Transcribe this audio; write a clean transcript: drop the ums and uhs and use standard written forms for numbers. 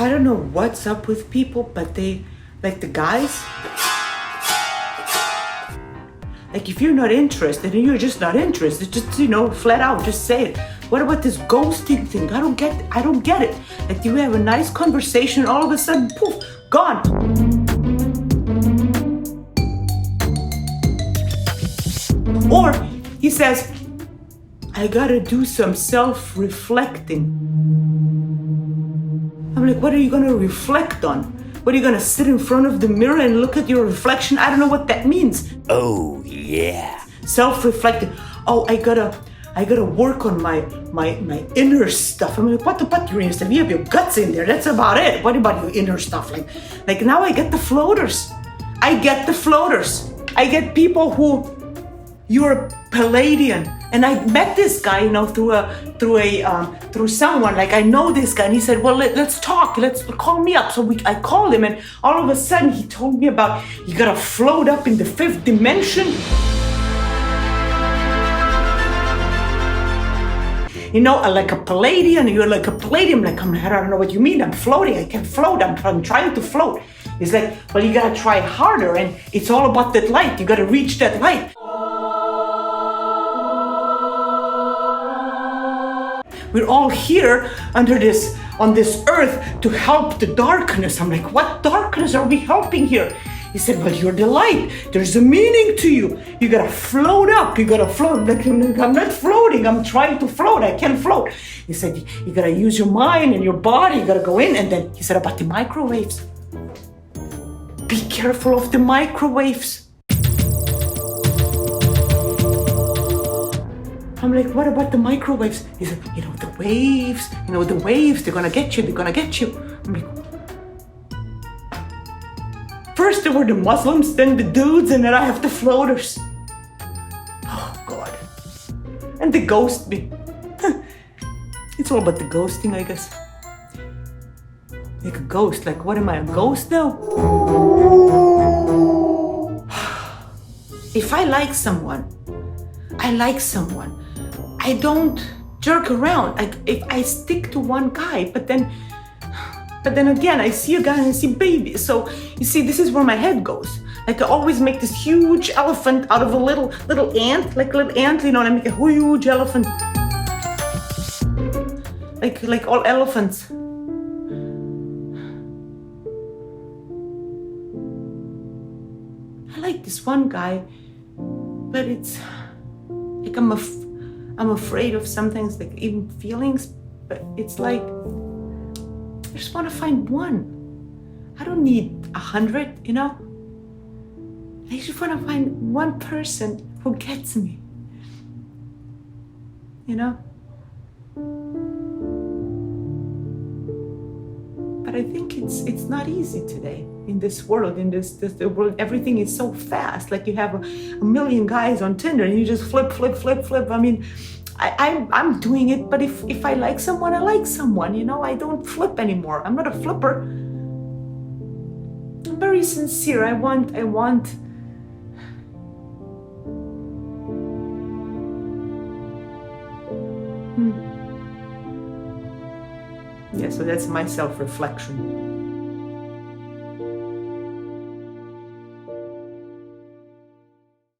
I don't know what's up with people, but they, like the guys, like if you're not interested and you're just not interested, just, flat out, just say it. What about this ghosting thing? I don't get it. Like you have a nice conversation, all of a sudden, poof, gone. Or he says, I gotta do some self-reflecting. I'm like, what are you gonna reflect on? What, are you gonna sit in front of the mirror and look at your reflection? I don't know what that means. Oh, yeah. Self-reflecting. Oh, I gotta work on my inner stuff. I'm like, what about your inner stuff? You have your guts in there. That's about it. What about your inner stuff? Like now I get the floaters. I get people who, you're a Palladian. And I met this guy, through someone. Like I know this guy, and he said, "Well, let's talk. Let's call me up." So I called him, and all of a sudden he told me about you gotta float up in the 5th dimension. Like a Palladian. You're like a Palladian. Like I don't know what you mean. I'm floating. I can't float. I'm trying to float. He's like, well, you gotta try harder, and it's all about that light. You gotta reach that light. We're all here on this earth to help the darkness. I'm like, what darkness are we helping here? He said, well, you're the light. There's a meaning to you. You gotta float up. You gotta float. Like, I'm not floating. I'm trying to float. I can't float. He said, you gotta use your mind and your body. You gotta go in. And then he said about the microwaves. Be careful of the microwaves. I'm like, what about the microwaves? He said, the waves, they're gonna get you. I'm like, first there were the Muslims, then the dudes, and then I have the floaters. Oh God. And they ghost me. It's all about the ghosting, I guess. Like a ghost, like what am I, a ghost now? If I like someone, I don't jerk around. If I stick to one guy, but then again, I see a guy and I see baby. So you see, this is where my head goes. Like I always make this huge elephant out of a little ant, like a little ant, and I make a huge elephant. Like all elephants. I like this one guy, but it's like I'm afraid of some things, like even feelings, but it's like I just want to find one. I don't need 100, I just want to find one person who gets me, But I think it's not easy today in this world, the world. Everything is so fast. Like you have a million guys on Tinder and you just flip. I mean, I'm doing it, but if I like someone, I like someone, I don't flip anymore. I'm not a flipper. I'm very sincere. I want. Yeah, so that's my self-reflection.